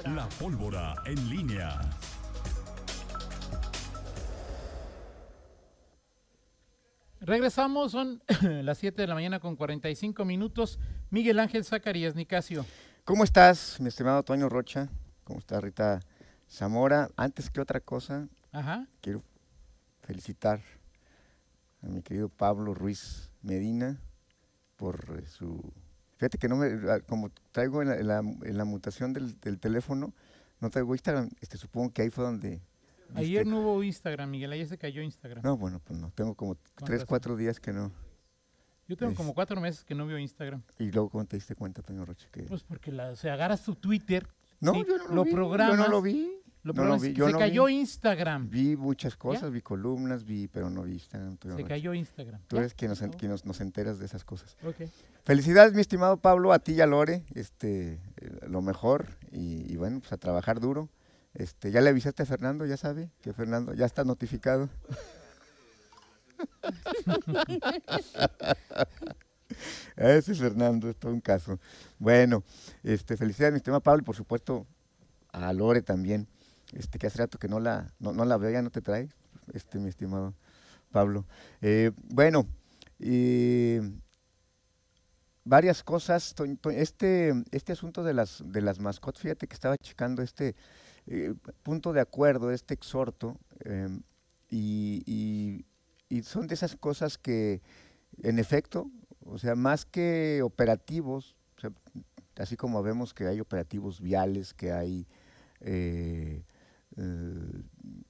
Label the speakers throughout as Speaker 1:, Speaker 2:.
Speaker 1: La pólvora en línea.
Speaker 2: Regresamos, son las 7 de la mañana con 45 minutos. Miguel Ángel Zacarías Nicasio.
Speaker 3: ¿Cómo estás, mi estimado Toño Rocha? ¿Cómo está Rita Zamora? Antes que otra cosa, quiero felicitar a mi querido Pablo Ruiz Medina por su... Fíjate que no me, como traigo en la mutación del teléfono, no traigo Instagram, supongo que ahí fue donde...
Speaker 2: Ayer no hubo Instagram, Miguel, ayer se cayó Instagram.
Speaker 3: No, bueno, pues no, tengo como 3, 4 días que no.
Speaker 2: Yo tengo como 4 meses que no veo Instagram.
Speaker 3: ¿Y luego cómo te diste cuenta, Toño Rocha? Que...
Speaker 2: Pues porque agarras tu Twitter,
Speaker 3: no,
Speaker 2: ¿sí?
Speaker 3: Yo no lo vi,
Speaker 2: programas,
Speaker 3: yo no lo vi.
Speaker 2: Se cayó Instagram.
Speaker 3: Vi muchas cosas, vi columnas, pero no vi Instagram.
Speaker 2: Se cayó Instagram.
Speaker 3: Tú eres quien nos enteras de esas cosas.
Speaker 2: Okay.
Speaker 3: Felicidades, mi estimado Pablo, a ti y a Lore, lo mejor y bueno, pues a trabajar duro. ¿Ya le avisaste a Fernando? ¿Ya sabe que Fernando ya está notificado? Ese Fernando es todo un caso. Bueno, felicidades, mi estimado Pablo, y por supuesto a Lore también, que hace rato que no la veo, ya no te trae, mi estimado Pablo. Bueno, varias cosas, este asunto de las mascotas, fíjate que estaba checando punto de acuerdo, exhorto, y son de esas cosas que, en efecto, o sea, más que operativos, o sea, así como vemos que hay operativos viales, que hay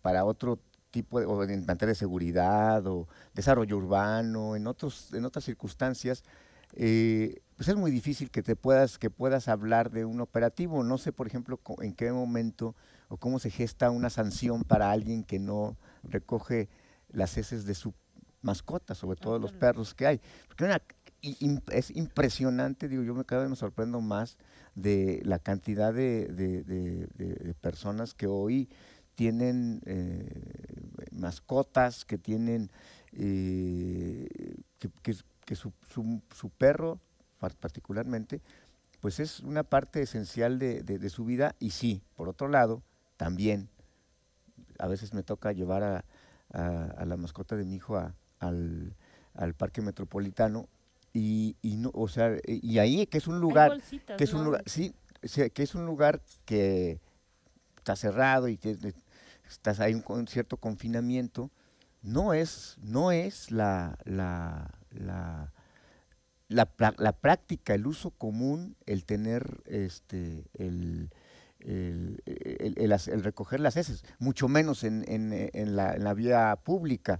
Speaker 3: para otro tipo o en materia de seguridad o desarrollo urbano, en otras circunstancias, pues es muy difícil que puedas hablar de un operativo. No sé, por ejemplo, en qué momento o cómo se gesta una sanción para alguien que no recoge las heces de su mascota, sobre todo los perros que hay. Porque es impresionante, digo, yo cada vez me sorprendo más de la cantidad de personas que hoy tienen mascotas, que tienen que su perro particularmente, pues es una parte esencial de su vida. Y sí, por otro lado, también a veces me toca llevar a la mascota de mi hijo al parque metropolitano y no, o sea, y ahí que es un lugar que es un lugar, sí, que es un lugar que está cerrado y que estás ahí un cierto confinamiento. No es la práctica, el uso común, el tener el recoger las heces, mucho menos en la vía pública.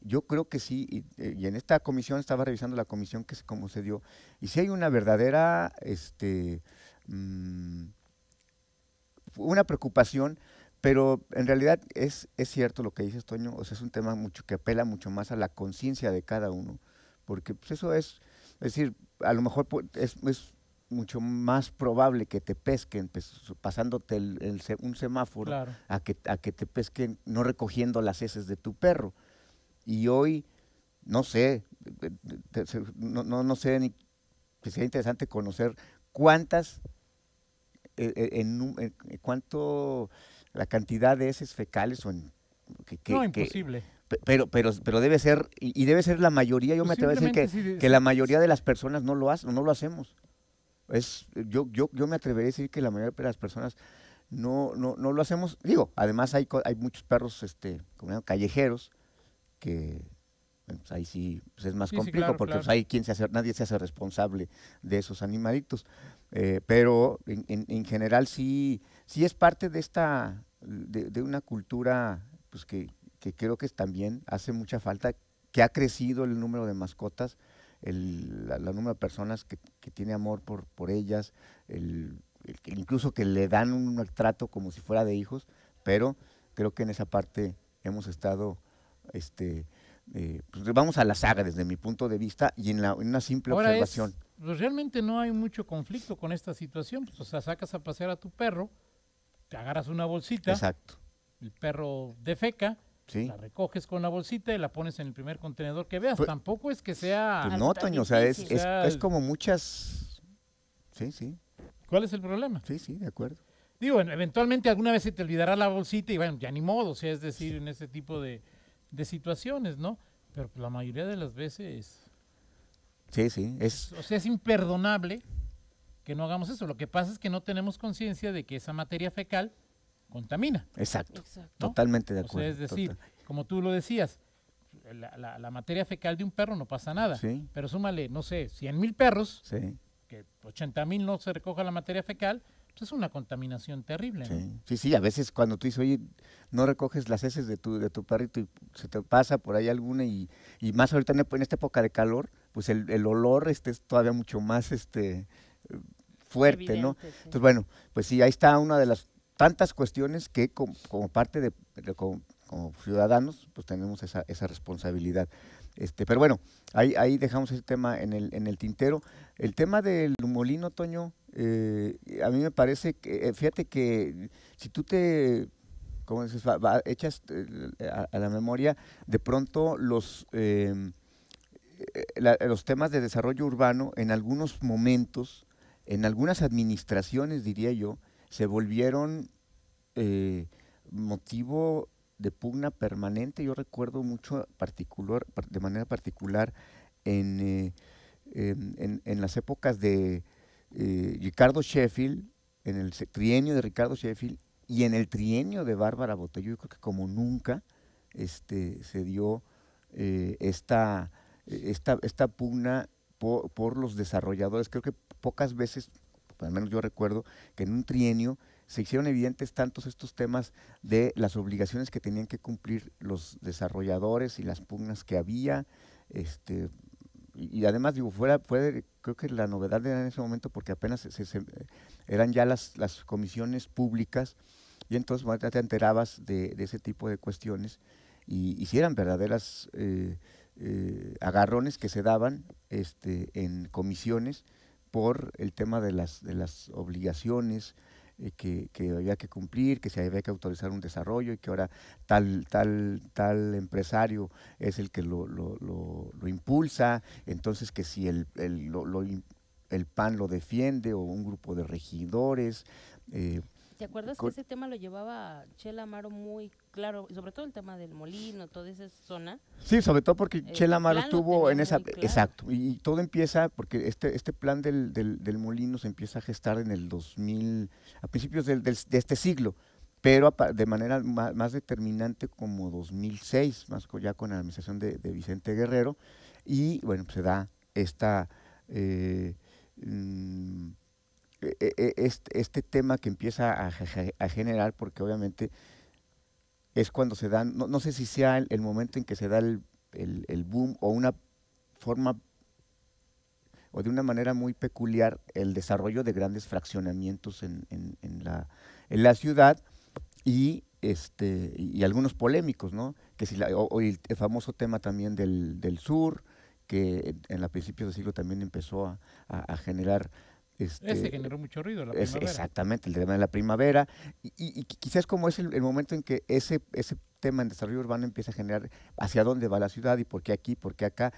Speaker 3: Yo creo que sí, y en esta comisión, estaba revisando la comisión cómo se dio, y sí hay una verdadera una preocupación, pero en realidad es cierto lo que dices, Toño, o sea, es un tema que apela mucho más a la conciencia de cada uno, porque pues eso es decir, a lo mejor es mucho más probable que te pesquen pasándote un semáforo, claro, a que te pesquen no recogiendo las heces de tu perro. Y hoy, no sé, no sé, ni que sería interesante conocer cuántas, cuánto la cantidad de heces fecales
Speaker 2: no, imposible.
Speaker 3: Pero debe ser, y debe ser la mayoría. Yo me atrevo a decir que la mayoría de las personas no lo hacemos. Yo me atrevería a decir que la mayoría de las personas no lo hacemos. Digo, además hay muchos perros como callejeros que pues ahí sí pues es más complejo, claro, porque claro. Pues hay nadie se hace responsable de esos animalitos. Pero en general sí es parte de una cultura pues que creo que también hace mucha falta, que ha crecido el número de mascotas, el número de personas que tiene amor por ellas, incluso que le dan un trato como si fuera de hijos, pero creo que en esa parte hemos estado, pues vamos a la saga desde mi punto de vista y en una simple observación.
Speaker 2: Pues realmente no hay mucho conflicto con esta situación, pues, o sea, sacas a pasear a tu perro, te agarras una bolsita,
Speaker 3: exacto,
Speaker 2: el perro defeca, sí, la recoges con la bolsita y la pones en el primer contenedor que veas. Tampoco es que sea...
Speaker 3: Pues no, Toño, o sea, es como muchas... Sí.
Speaker 2: ¿Cuál es el problema?
Speaker 3: Sí, sí, de acuerdo.
Speaker 2: Digo, eventualmente alguna vez se te olvidará la bolsita y bueno, ya ni modo, o sea, es decir, en ese tipo de situaciones, ¿no? Pero la mayoría de las veces...
Speaker 3: Sí, sí.
Speaker 2: O sea, es imperdonable que no hagamos eso. Lo que pasa es que no tenemos conciencia de que esa materia fecal contamina.
Speaker 3: Exacto.
Speaker 2: ¿no?
Speaker 3: Totalmente de acuerdo.
Speaker 2: O sea, es decir, como tú lo decías, la materia fecal de un perro no pasa nada.
Speaker 3: Sí.
Speaker 2: Pero súmale, no sé, 100,000 perros,
Speaker 3: Sí.
Speaker 2: que 80,000 no se recoja la materia fecal, pues es una contaminación terrible, ¿no?
Speaker 3: Sí, sí, sí, a veces cuando tú dices, oye, no recoges las heces de tu perrito y se te pasa por ahí alguna y más ahorita en esta época de calor, pues el olor es todavía mucho más fuerte, evidente, ¿no? Sí. Entonces, bueno, pues sí, ahí está una de las tantas cuestiones que como parte como ciudadanos, pues tenemos esa responsabilidad. Pero bueno, ahí dejamos ese tema en el tintero. El tema del molino, Toño, a mí me parece que, fíjate que si tú como dices, echas a la memoria, de pronto los temas de desarrollo urbano en algunos momentos, en algunas administraciones, diría yo, se volvieron motivo de pugna permanente. Yo recuerdo mucho de manera particular en las épocas de Ricardo Sheffield, en el trienio de Ricardo Sheffield y en el trienio de Bárbara Botello. Yo creo que como nunca se dio esta pugna por los desarrolladores. Creo que pocas veces, al menos yo recuerdo, que en un trienio se hicieron evidentes tantos estos temas de las obligaciones que tenían que cumplir los desarrolladores y las pugnas que había, y además digo, creo que la novedad era en ese momento porque apenas eran ya las comisiones públicas y entonces bueno, te enterabas de ese tipo de cuestiones y si eran verdaderas agarrones que se daban en comisiones por el tema de las obligaciones que había que cumplir, que se había que autorizar un desarrollo y que ahora tal empresario es el que lo impulsa, entonces que si el PAN lo defiende o un grupo de regidores.
Speaker 4: ¿Te acuerdas que ese tema lo llevaba Chela Amaro muy claro, sobre todo el tema del molino, toda esa zona?
Speaker 3: Sí, sobre todo porque Chela Amaro estuvo en esa,
Speaker 4: claro.
Speaker 3: Exacto, y todo empieza porque este plan del molino se empieza a gestar en el 2000, a principios de este siglo, pero de manera más determinante como 2006, más ya con la administración de Vicente Guerrero, y bueno, pues se da este tema que empieza a generar, porque obviamente es cuando se dan, no sé si sea el momento en que se da el boom o una forma o de una manera muy peculiar el desarrollo de grandes fraccionamientos en la ciudad y algunos polémicos, ¿no? Que si o el famoso tema también del sur, que en principios del siglo también empezó a generar.
Speaker 2: Ese generó mucho ruido, la primavera.
Speaker 3: Exactamente, el tema de la primavera, y quizás como es el momento en que ese tema en desarrollo urbano empieza a generar hacia dónde va la ciudad y por qué aquí, por qué acá,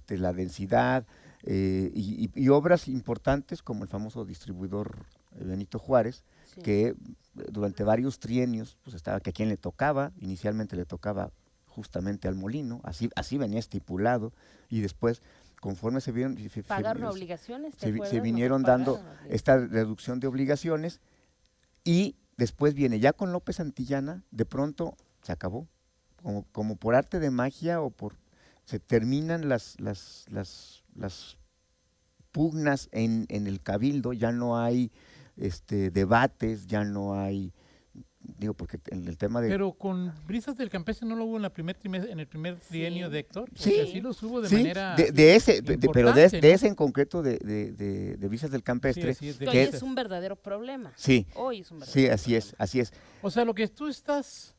Speaker 3: la densidad, y obras importantes como el famoso distribuidor Benito Juárez, sí, que durante varios trienios, pues estaba que a quien le tocaba, inicialmente le tocaba justamente al molino, así venía estipulado, y después conforme se vieron
Speaker 4: pagaron obligaciones,
Speaker 3: se vinieron dando esta reducción de obligaciones y después viene ya con López Santillana, de pronto se acabó, como por arte de magia se terminan las pugnas en el cabildo, ya no hay debates, ya no hay, digo, porque en el tema de...
Speaker 2: Pero con Brisas del Campestre no lo hubo en el primer trienio, sí, de Héctor.
Speaker 3: Sí,
Speaker 2: o sea, sí los hubo de
Speaker 3: sí,
Speaker 2: manera
Speaker 3: pero de
Speaker 2: ¿no?
Speaker 3: ese en concreto de Brisas del Campestre.
Speaker 4: Sí, hoy es un verdadero problema.
Speaker 3: Sí,
Speaker 4: hoy es un verdadero problema.
Speaker 3: así es.
Speaker 2: O sea, lo que tú estás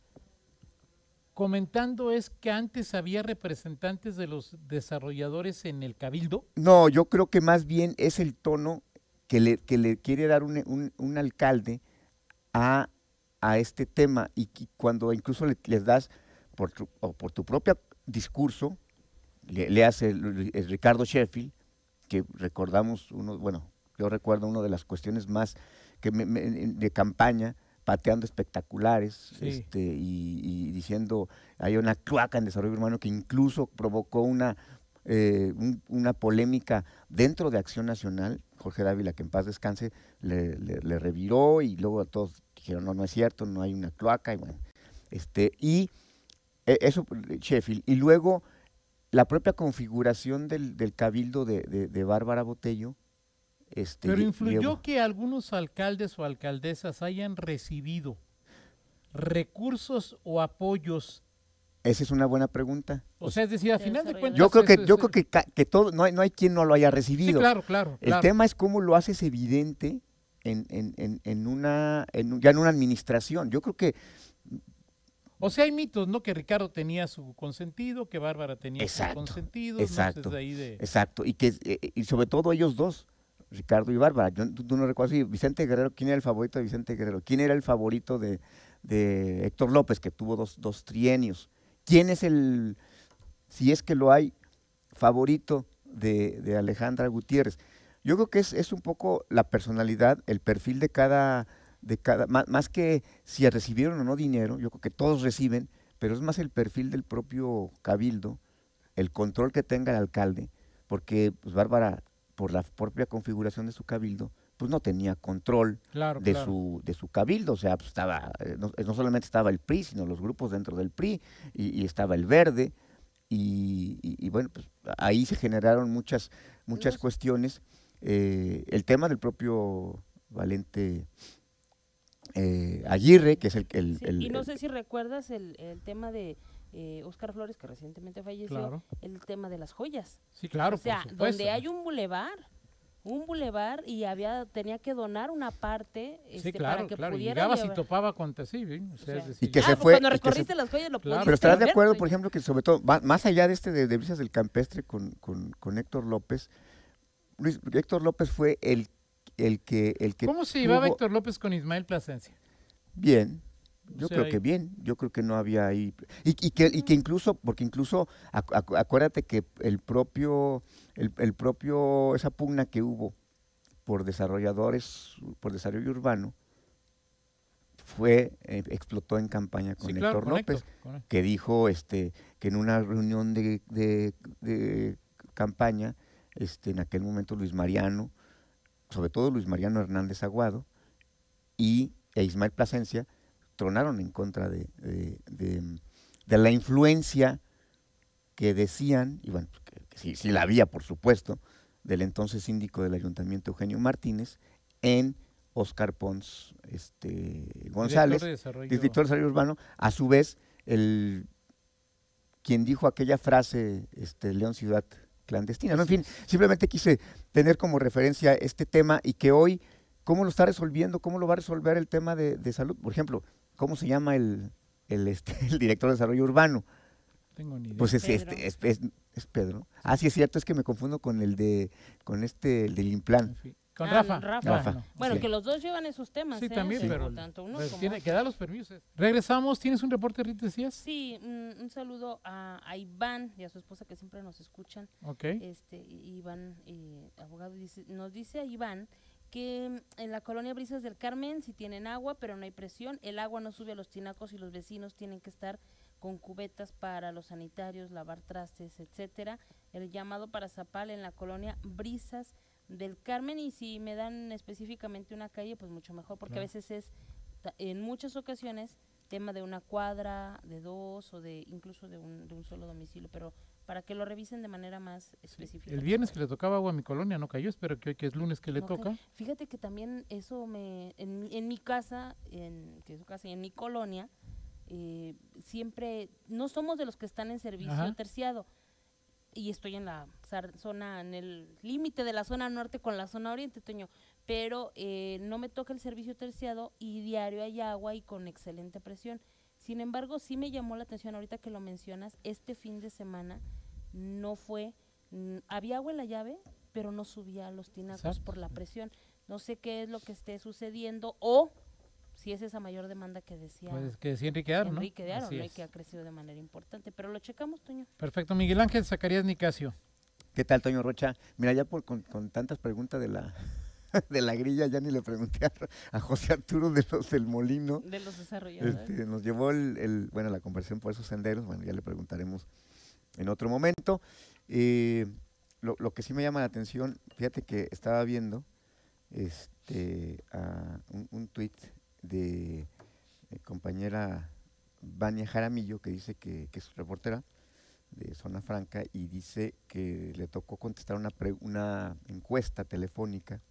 Speaker 2: comentando es que antes había representantes de los desarrolladores en el cabildo.
Speaker 3: No, yo creo que más bien es el tono que le quiere dar un alcalde a este tema, y cuando incluso les das por tu propio discurso, le hace el Ricardo Sheffield, que recordamos Yo recuerdo una de las cuestiones más de campaña, pateando espectaculares,
Speaker 2: Sí.
Speaker 3: y diciendo, hay una cloaca en desarrollo urbano que incluso provocó una polémica dentro de Acción Nacional. Jorge Dávila, que en paz descanse, le reviró, y luego todos dijeron, no es cierto, no hay una cloaca, y bueno, eso, Sheffield, y luego la propia configuración del cabildo de Bárbara Botello.
Speaker 2: Pero influyó que algunos alcaldes o alcaldesas hayan recibido recursos o apoyos.
Speaker 3: Esa es una buena pregunta.
Speaker 2: O sea, es decir, a final de cuentas...
Speaker 3: Yo creo que todo, no hay quien no lo haya recibido.
Speaker 2: Sí, claro.
Speaker 3: El tema es cómo lo haces evidente ya en una administración. Yo creo que...
Speaker 2: O sea, hay mitos, ¿no? Que Ricardo tenía su consentido, que Bárbara tenía su consentido.
Speaker 3: Exacto,
Speaker 2: ¿no? Ahí
Speaker 3: exacto. Y sobre todo ellos dos, Ricardo y Bárbara. Tú no recuerdas, Vicente Guerrero, ¿quién era el favorito de Vicente Guerrero? ¿Quién era el favorito de Héctor López, que tuvo dos trienios? ¿Quién es si es que lo hay, favorito de Alejandra Gutiérrez? Yo creo que es un poco la personalidad, el perfil de cada más que si recibieron o no dinero. Yo creo que todos reciben, pero es más el perfil del propio cabildo, el control que tenga el alcalde, porque pues Bárbara, por la propia configuración de su cabildo, pues no tenía control de su cabildo. O sea, pues estaba, no solamente estaba el PRI, sino los grupos dentro del PRI, y estaba el Verde, y bueno, pues ahí se generaron muchas cuestiones. El tema del propio Valente Aguirre, que es
Speaker 4: y no sé si recuerdas el tema de Óscar Flores, que recientemente falleció, el tema de las joyas.
Speaker 2: Sí, claro.
Speaker 4: O sea, donde hay un bulevar y tenía que donar una parte para que pudiera
Speaker 2: llegabas y topaba con
Speaker 3: y que se fue,
Speaker 4: cuando recorriste las joyas lo pudiste.
Speaker 3: Pero estarás de acuerdo, por ejemplo, que sobre todo, más allá de Brisas del Campestre con Héctor López, Héctor López fue el que
Speaker 2: ¿Cómo se llevaba Héctor López con Ismael Plasencia?
Speaker 3: Bien. Yo creo que bien, yo creo que no había ahí, y que incluso, porque incluso acuérdate que el propio, esa pugna que hubo por desarrollo urbano, explotó en campaña con Héctor López, que dijo que en una reunión de campaña, en aquel momento Luis Mariano, sobre todo Luis Mariano Hernández Aguado, e Ismael Plasencia, tronaron en contra de la influencia que decían, y bueno, que sí la había, por supuesto, del entonces síndico del ayuntamiento, Eugenio Martínez, en Óscar Pons González, director de desarrollo urbano. A su vez, quien dijo aquella frase, León Ciudad Clandestina, ¿no? En fin, simplemente quise tener como referencia este tema, y que hoy, ¿cómo lo está resolviendo? ¿Cómo lo va a resolver el tema de salud? Por ejemplo, ¿cómo se llama el director de desarrollo urbano?
Speaker 2: Tengo ni idea.
Speaker 3: Pues es Pedro. Ah, sí, es cierto, es que me confundo con el del Implan.
Speaker 2: Con Rafa.
Speaker 4: Bueno,
Speaker 3: sí.
Speaker 4: Que los dos llevan esos temas.
Speaker 2: Sí, también, pero
Speaker 4: tanto uno
Speaker 2: tiene que dar los permisos. Regresamos, ¿tienes un reporte, Rita, decías?
Speaker 4: Sí, un saludo a Iván y a su esposa, que siempre nos escuchan.
Speaker 2: Ok.
Speaker 4: Iván, abogado, nos dice a Iván que en la colonia Brisas del Carmen sí tienen agua, pero no hay presión. El agua no sube a los tinacos y los vecinos tienen que estar con cubetas para los sanitarios, lavar trastes, etcétera. El llamado para Zapal en la colonia Brisas del Carmen, y si me dan específicamente una calle, pues mucho mejor, porque a veces es, en muchas ocasiones, tema de una cuadra, de dos, o incluso de un solo domicilio, pero para que lo revisen de manera más específica.
Speaker 2: El viernes que le tocaba agua a mi colonia no cayó, espero que hoy, que es lunes, que le toca.
Speaker 4: Fíjate que también eso en mi casa, en mi colonia, siempre, no somos de los que están en servicio terciado, y estoy en la zona, en el límite de la zona norte con la zona oriente, Toño, pero no me toca el servicio terciado, y diario hay agua y con excelente presión. Sin embargo, sí me llamó la atención ahorita que lo mencionas, este fin de semana no fue, había agua en la llave, pero no subía a los tinacos por la presión. No sé qué es lo que esté sucediendo, o si es esa mayor demanda que decía,
Speaker 2: pues que decía Enrique Aro, ¿no?
Speaker 4: Y que ha crecido de manera importante, pero lo checamos, Toño.
Speaker 2: Perfecto. Miguel Ángel Zacarías Nicasio.
Speaker 3: ¿Qué tal, Toño Rocha? Mira, ya con tantas preguntas de la grilla, ya ni le pregunté a José Arturo de los del Molino.
Speaker 4: De los desarrolladores.
Speaker 3: Nos llevó bueno, la conversación por esos senderos, bueno, ya le preguntaremos en otro momento. Lo que sí me llama la atención, fíjate que estaba viendo un tuit de compañera Vania Jaramillo, que dice que es reportera de Zona Franca, y dice que le tocó contestar una encuesta telefónica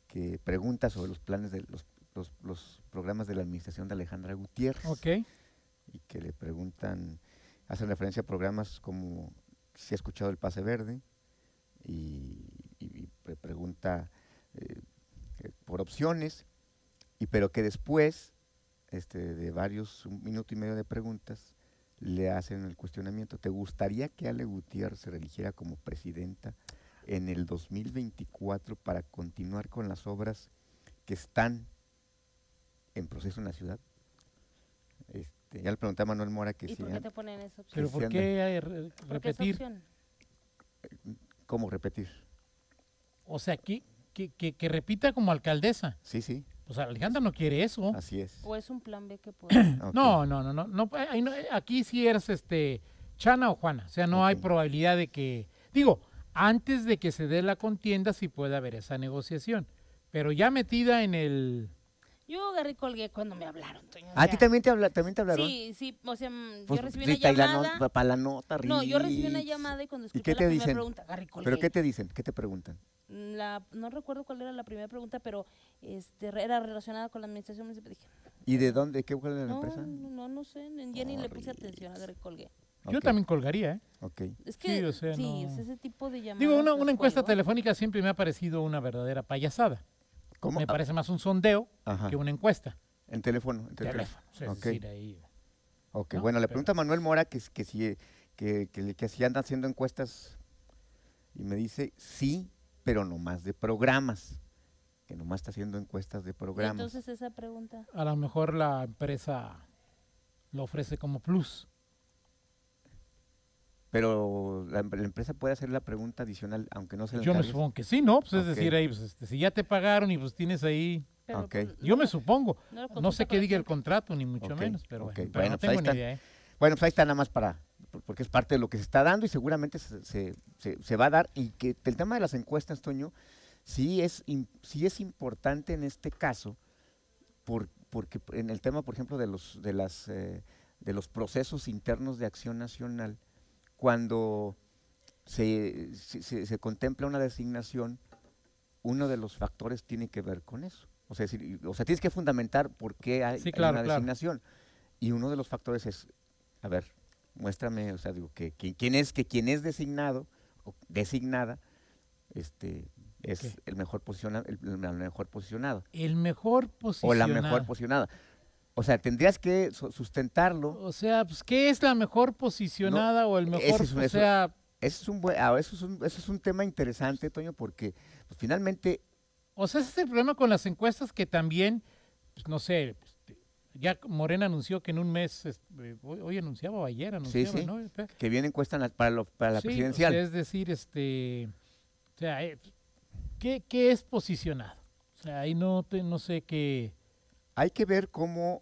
Speaker 3: que pregunta sobre los planes de los programas de la administración de Alejandra Gutiérrez.
Speaker 2: Okay.
Speaker 3: Y que le preguntan, hacen referencia a programas como si ha escuchado el Pase Verde, y pregunta por opciones, pero que después de un minuto y medio de preguntas le hacen el cuestionamiento: ¿te gustaría que Ale Gutiérrez se reeligiera como presidenta en el 2024 para continuar con las obras que están en proceso en la ciudad? Ya le pregunté a Manuel Mora que
Speaker 4: ¿Y
Speaker 3: si...
Speaker 4: por qué te ponen esa opción?
Speaker 2: ¿Pero por qué repetir?
Speaker 3: ¿Cómo repetir?
Speaker 2: O sea, que repita como alcaldesa.
Speaker 3: Sí, sí.
Speaker 2: O sea, Alejandra no quiere eso.
Speaker 3: Así es.
Speaker 4: ¿O es un plan B que puede?
Speaker 3: Okay.
Speaker 2: No, aquí sí eres Chana o Juana. O sea, no hay probabilidad de que... Digo, antes de que se dé la contienda sí puede haber esa negociación. Pero ya metida en el...
Speaker 4: Yo agarré colgué cuando me hablaron, Toño.
Speaker 3: ¿A ti también te hablaron?
Speaker 4: Sí, o sea,
Speaker 3: Pues,
Speaker 4: yo recibí
Speaker 3: Rita,
Speaker 4: una llamada.
Speaker 3: para la nota,
Speaker 4: No, yo recibí una llamada y cuando escuché
Speaker 3: qué
Speaker 4: la
Speaker 3: te
Speaker 4: primera
Speaker 3: dicen?
Speaker 4: pregunta, agarré colgué.
Speaker 3: ¿Pero qué te dicen? ¿Qué te preguntan?
Speaker 4: No recuerdo cuál era la primera pregunta, pero era relacionada con la administración municipal. Dije,
Speaker 3: ¿Y de dónde? ¿Cuál era la empresa?
Speaker 4: No sé, ya ni le puse atención, agarré colgué.
Speaker 2: Yo también colgaría, ¿eh?
Speaker 3: Ok.
Speaker 4: Es que,
Speaker 2: Sí, o sea,
Speaker 4: es ese tipo de llamadas.
Speaker 2: Digo, una
Speaker 4: las
Speaker 2: encuesta
Speaker 4: cuelgo.
Speaker 2: telefónica siempre me ha parecido una verdadera payasada.
Speaker 3: ¿Cómo?
Speaker 2: Me parece más un sondeo
Speaker 3: Ajá.
Speaker 2: que una encuesta.
Speaker 3: En teléfono.
Speaker 2: Teléfono. O sea, es
Speaker 3: Ok.
Speaker 2: decir, ahí...
Speaker 3: Ok,
Speaker 2: ¿no?
Speaker 3: bueno, le
Speaker 2: Pero-
Speaker 3: pregunta a Manuel Mora que si anda haciendo encuestas, y me dice sí, pero no más de programas, que nomás está haciendo encuestas de
Speaker 4: Y
Speaker 3: programas.
Speaker 4: entonces esa pregunta.
Speaker 2: A lo mejor la empresa lo ofrece como plus.
Speaker 3: Pero la empresa puede hacer la pregunta adicional, aunque no se la
Speaker 2: Yo me
Speaker 3: encargues.
Speaker 2: supongo que sí, ¿no? Pues es
Speaker 3: Ok.
Speaker 2: decir, ahí, pues, si ya te pagaron y pues tienes ahí...
Speaker 4: Pero,
Speaker 3: Ok.
Speaker 4: pues,
Speaker 2: Yo
Speaker 4: no,
Speaker 2: me supongo.
Speaker 4: no lo
Speaker 2: No
Speaker 4: consulta
Speaker 2: sé qué
Speaker 4: con
Speaker 2: diga el
Speaker 4: gente.
Speaker 2: contrato, ni mucho
Speaker 3: Ok,
Speaker 2: menos, pero,
Speaker 3: ok.
Speaker 2: bueno,
Speaker 3: Bueno,
Speaker 2: no
Speaker 3: pues ahí
Speaker 2: tengo ni
Speaker 3: está.
Speaker 2: idea, ¿eh?
Speaker 3: Bueno, pues ahí está nada más porque es parte de lo que se está dando y seguramente se va a dar. Y que el tema de las encuestas, Toño, sí es importante en este caso, porque en el tema, por ejemplo, de los procesos internos de acción nacional, cuando se contempla una designación, uno de los factores tiene que ver con eso. O sea, tienes que fundamentar por qué hay,
Speaker 2: Sí,
Speaker 3: hay
Speaker 2: claro,
Speaker 3: una
Speaker 2: claro.
Speaker 3: designación. Y uno de los factores es, a ver, muéstrame, o sea, digo, quién es designado o designada, es
Speaker 2: Ok.
Speaker 3: el mejor posicionado, la mejor posicionado.
Speaker 2: El mejor
Speaker 3: O
Speaker 2: posicionado.
Speaker 3: la mejor posicionada. O sea, tendrías que sustentarlo.
Speaker 2: O sea, pues, ¿qué es la mejor posicionada o el mejor?
Speaker 3: ese es un-
Speaker 2: O
Speaker 3: eso-
Speaker 2: sea,
Speaker 3: Eso es un tema interesante, Toño, porque pues, finalmente
Speaker 2: ese es el problema con las encuestas que también, pues, no sé, ya Morena anunció que en un mes, hoy anunciaba o ayer anunciaba,
Speaker 3: sí.
Speaker 2: ¿no?
Speaker 3: que viene encuesta para la
Speaker 2: Sí,
Speaker 3: presidencial.
Speaker 2: o sea, es decir, o sea, ¿qué es posicionado? O sea, ahí no sé qué.
Speaker 3: Hay que ver cómo,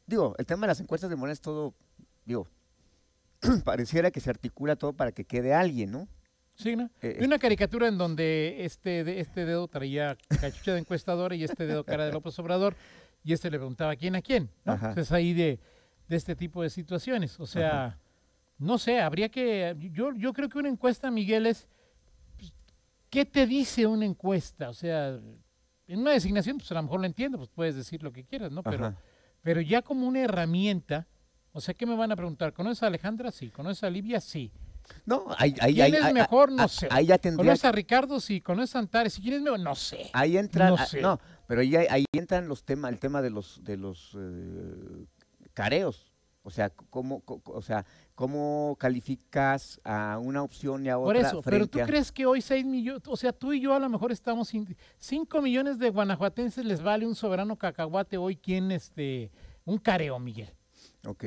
Speaker 3: digo, el tema de las encuestas de Morena es todo, digo, pareciera que se articula todo para que quede alguien, ¿no?
Speaker 2: Sí, ¿no?
Speaker 3: Eh,
Speaker 2: Vi una caricatura en donde este dedo traía cachucha de encuestadora y este dedo cara de López Obrador, y le preguntaba quién a quién, ¿no?
Speaker 3: Ajá.
Speaker 2: Entonces ahí de este tipo de situaciones. O sea,
Speaker 3: Ajá.
Speaker 2: no sé, habría que. Yo creo que una encuesta, Miguel, es. Pues, ¿qué te dice una encuesta? O sea, en una designación, pues a lo mejor lo entiendo, pues puedes decir lo que quieras, ¿no?
Speaker 3: Ajá.
Speaker 2: Pero ya como una herramienta, o sea, ¿qué me van a preguntar? ¿Conoces a Alejandra? Sí. ¿Conoces a Livia? Sí.
Speaker 3: No,
Speaker 2: ¿Quién es mejor? No sé.
Speaker 3: Ahí ya tendría.
Speaker 2: ¿Conoces a Ricardo? Sí. ¿Conoces a Antares? ¿Quién es mejor? No sé.
Speaker 3: Ahí entran,
Speaker 2: No sé.
Speaker 3: no, pero ahí entran el tema de los careos. O sea, cómo calificas a una opción y a otra.
Speaker 2: Por eso, pero ¿tú
Speaker 3: frente a-
Speaker 2: crees que hoy 6 millones, o sea, tú y yo a lo mejor estamos, 5 millones de guanajuatenses les vale un soberano cacahuate hoy, ¿quién, un careo, Miguel?
Speaker 3: Ok.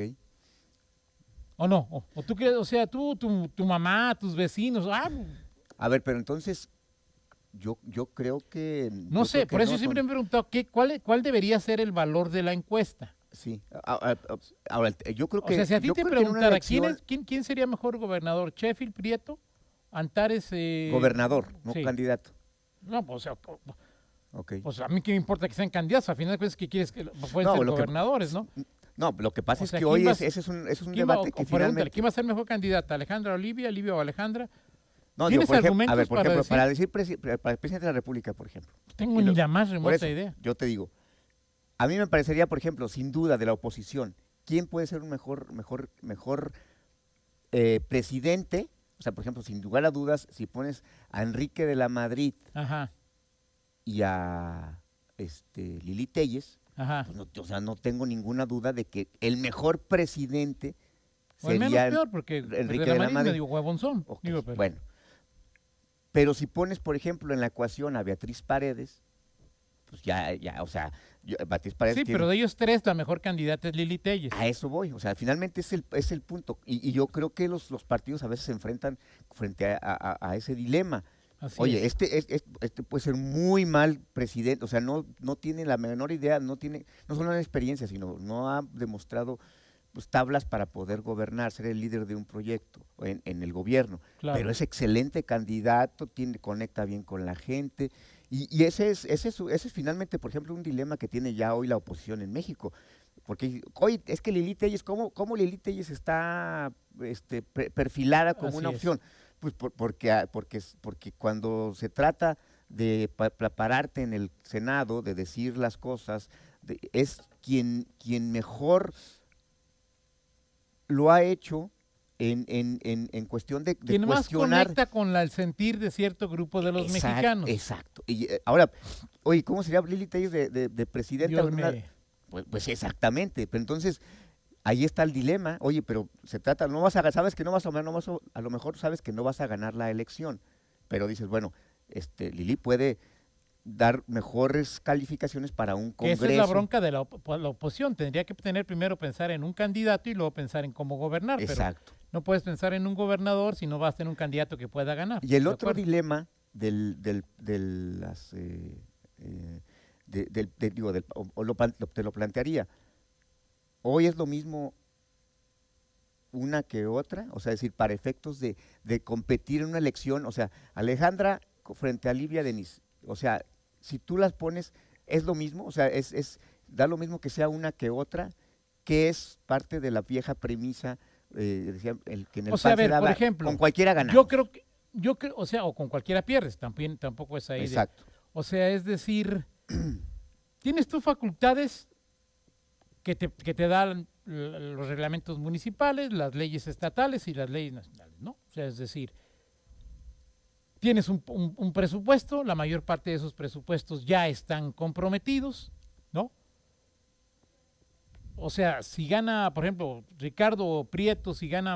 Speaker 2: ¿O no? ¿O tú crees, o sea, tú, tu mamá, tus vecinos,
Speaker 3: A ver, pero entonces yo creo que...
Speaker 2: No sé, por eso siempre me he preguntado cuál debería ser el valor de la encuesta.
Speaker 3: Sí, ahora yo creo que...
Speaker 2: O sea, si a ti te preguntara, ¿quién sería mejor gobernador? ¿Sheffield, Prieto, Antares?
Speaker 3: Gobernador, no candidato.
Speaker 2: No, pues, o sea,
Speaker 3: okay.
Speaker 2: Pues a mí qué me importa que sean candidatos, a final de cuentas, ¿qué quieres? Que pueden ser gobernadores, ¿no?
Speaker 3: No, lo que pasa es que hoy ese es un debate que finalmente...
Speaker 2: ¿Quién va a ser mejor candidata? ¿Alejandra Olivia o Alejandra?
Speaker 3: No,
Speaker 2: ¿Tienes argumentos
Speaker 3: a ver, por ejemplo,
Speaker 2: para
Speaker 3: decir para el presidente de la República, por ejemplo.
Speaker 2: No tengo ni la más remota idea.
Speaker 3: Yo te digo, a mí me parecería, por ejemplo, sin duda, de la oposición, ¿quién puede ser un mejor presidente? O sea, por ejemplo, sin lugar a dudas, si pones a Enrique de la Madrid y a Lili Téllez, pues no tengo ninguna duda de que el mejor presidente sería
Speaker 2: el menos peor, porque
Speaker 3: Enrique de la Madrid.
Speaker 2: Medio huevonzón.
Speaker 3: Okay, bueno, pero si pones, por ejemplo, en la ecuación a Beatriz Paredes, pues ya, o sea, Beatriz Paredes...
Speaker 2: Sí, pero de ellos tres, la mejor candidata es Lili Téllez.
Speaker 3: A eso voy, o sea, finalmente es el punto. Y yo creo que los partidos a veces se enfrentan frente a ese dilema. Oye, este puede ser muy mal presidente, o sea, no tiene la menor idea, no solo una experiencia, sino no ha demostrado pues, tablas para poder gobernar, ser el líder de un proyecto en el gobierno. Claro. Pero es excelente candidato, conecta bien con la gente. Y ese es finalmente, por ejemplo, un dilema que tiene ya hoy la oposición en México. Porque hoy es que Lili Téllez, ¿cómo Lili Téllez está perfilada como una opción? Pues porque cuando se trata de pararte en el Senado, de decir las cosas, es quien mejor lo ha hecho en cuestión de
Speaker 2: quien
Speaker 3: cuestionar.
Speaker 2: Más conecta con el sentir de cierto grupo de los mexicanos.
Speaker 3: Exacto. Y ahora, oye, ¿cómo sería Lili Téllez de presidenta? Pues exactamente, pero entonces ahí está el dilema. Oye, pero se trata, sabes que a lo mejor sabes que no vas a ganar la elección, pero dices, bueno, Lili puede dar mejores calificaciones para un congreso.
Speaker 2: Esa es la bronca de la oposición. Tendría que primero pensar en un candidato y luego pensar en cómo gobernar.
Speaker 3: Exacto.
Speaker 2: Pero no puedes pensar en un gobernador si no vas a tener un candidato que pueda ganar.
Speaker 3: Y el otro dilema te lo plantearía. Hoy es lo mismo una que otra, o sea, decir, para efectos de competir en una elección, o sea, Alejandra frente a Livia Denis, o sea, si tú las pones, es lo mismo, o sea, da lo mismo que sea una que otra, que es parte de la vieja premisa, decía, el que en el PAN se daba, por ejemplo, con cualquiera ganamos.
Speaker 2: Yo creo, o sea, o con cualquiera pierdes, tampoco es ahí.
Speaker 3: Exacto.
Speaker 2: O sea, es decir, tienes tus facultades que te dan los reglamentos municipales, las leyes estatales y las leyes nacionales, ¿no? O sea, es decir, tienes un presupuesto, la mayor parte de esos presupuestos ya están comprometidos, ¿no? O sea, si gana, por ejemplo, Ricardo Prieto, si gana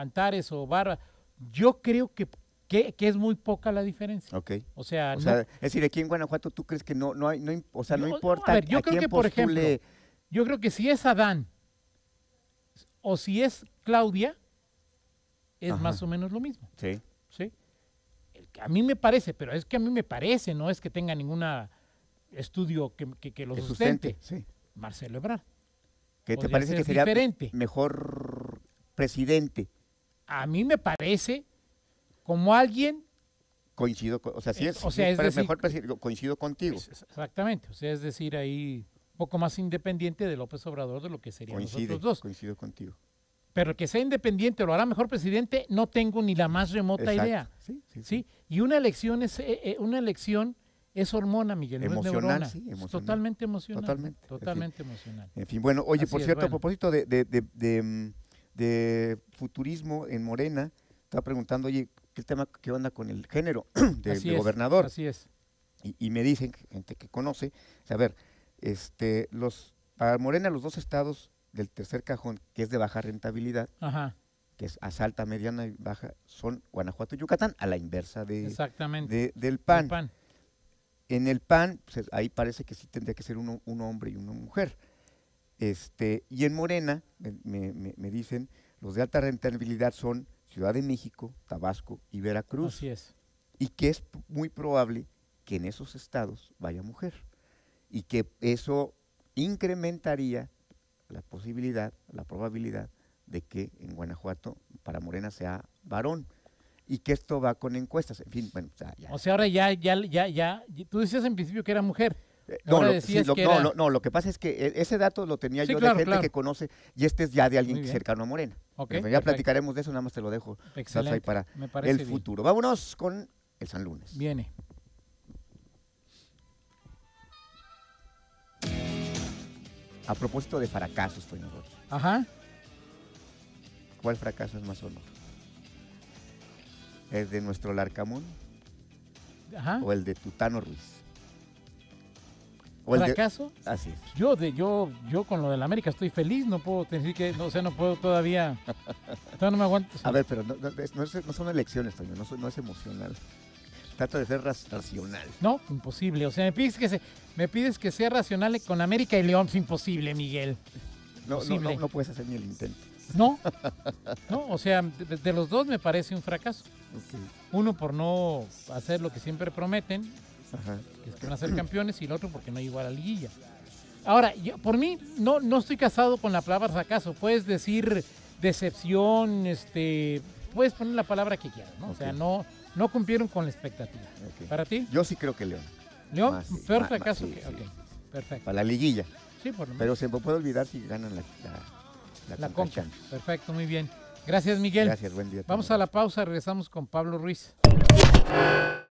Speaker 2: Antares o Barba, yo creo que es muy poca la diferencia.
Speaker 3: Okay.
Speaker 2: O sea,
Speaker 3: es decir, aquí en Guanajuato tú crees que no importa.
Speaker 2: A ver, yo creo que, por ejemplo, yo creo que si es Adán o si es Claudia, es más o menos lo mismo.
Speaker 3: Sí.
Speaker 2: ¿Sí? A mí me parece, pero es que a mí me parece, no es que tenga ningún estudio que lo sustente.
Speaker 3: Sí.
Speaker 2: Marcelo Ebrard.
Speaker 3: ¿Qué te parece que sería mejor presidente?
Speaker 2: A mí me parece como alguien...
Speaker 3: Coincido, o sea, sí es
Speaker 2: decir,
Speaker 3: mejor presidente, coincido contigo.
Speaker 2: Exactamente, o sea, es decir, ahí un poco más independiente de López Obrador de lo que serían nosotros dos.
Speaker 3: Coincido contigo.
Speaker 2: Pero que sea independiente o lo hará mejor presidente, no tengo ni la más remota idea. Sí. Y una elección es hormona, Miguel,
Speaker 3: emocional,
Speaker 2: no es neurona. Es totalmente emocional. Totalmente emocional.
Speaker 3: En fin, bueno, oye, por cierto, a propósito de futurismo en Morena, estaba preguntando, oye, ¿qué onda con el género de gobernador?
Speaker 2: Así es.
Speaker 3: Y me dicen, gente que conoce, a ver, para Morena los dos estados del tercer cajón, que es de baja rentabilidad, que es a alta, mediana y baja, son Guanajuato y Yucatán, a la inversa del PAN. En el PAN, pues, ahí parece que sí tendría que ser un hombre y una mujer. Y en Morena, me dicen, los de alta rentabilidad son Ciudad de México, Tabasco y Veracruz.
Speaker 2: Así es.
Speaker 3: Y que es muy probable que en esos estados vaya mujer. Y que eso incrementaría la posibilidad, la probabilidad de que en Guanajuato para Morena sea varón. Y que esto va con encuestas. En fin, bueno, ya.
Speaker 2: O sea, ahora ya. Tú decías en principio que era mujer.
Speaker 3: No, lo que pasa es que ese dato lo tenía yo de gente que conoce y este es ya de alguien cercano a Morena.
Speaker 2: Okay,
Speaker 3: ya platicaremos de eso, nada más te lo dejo ahí para el futuro. Vámonos con el San Lunes.
Speaker 2: Viene.
Speaker 3: A propósito de fracasos, Toño Rocha.
Speaker 2: Ajá.
Speaker 3: ¿Cuál fracaso es más sonoro? ¿El de nuestro Larcamón?
Speaker 2: Ajá.
Speaker 3: ¿O el de Tutano Ruiz?
Speaker 2: ¿Fracaso?
Speaker 3: Así es.
Speaker 2: Yo con lo del América estoy feliz, no puedo decir que, no puedo todavía no me aguanto.
Speaker 3: A ver, pero no son elecciones, Toño, no es emocional. Trata de ser racional.
Speaker 2: No, imposible. O sea, me pides que sea racional con América y León. Es imposible, Miguel.
Speaker 3: No puedes hacer ni el intento.
Speaker 2: No, o sea, de los dos me parece un fracaso.
Speaker 3: Okay.
Speaker 2: Uno por no hacer lo que siempre prometen,
Speaker 3: ajá,
Speaker 2: que van a ser campeones, y el otro porque no llegó a la liguilla. Ahora, por mí, no estoy casado con la palabra fracaso. Puedes decir decepción, puedes poner la palabra que quieras, ¿no? Okay. O sea, no cumplieron con la expectativa. Okay. ¿Para ti?
Speaker 3: Yo sí creo que León.
Speaker 2: ¿León? Peor fracaso que... Sí. Ok, perfecto.
Speaker 3: Para la liguilla.
Speaker 2: Sí, por lo menos.
Speaker 3: Pero se me puede olvidar si ganan la
Speaker 2: Conca. Perfecto, muy bien. Gracias, Miguel.
Speaker 3: Gracias, buen día.
Speaker 2: Vamos a la pausa, regresamos con Pablo Ruiz.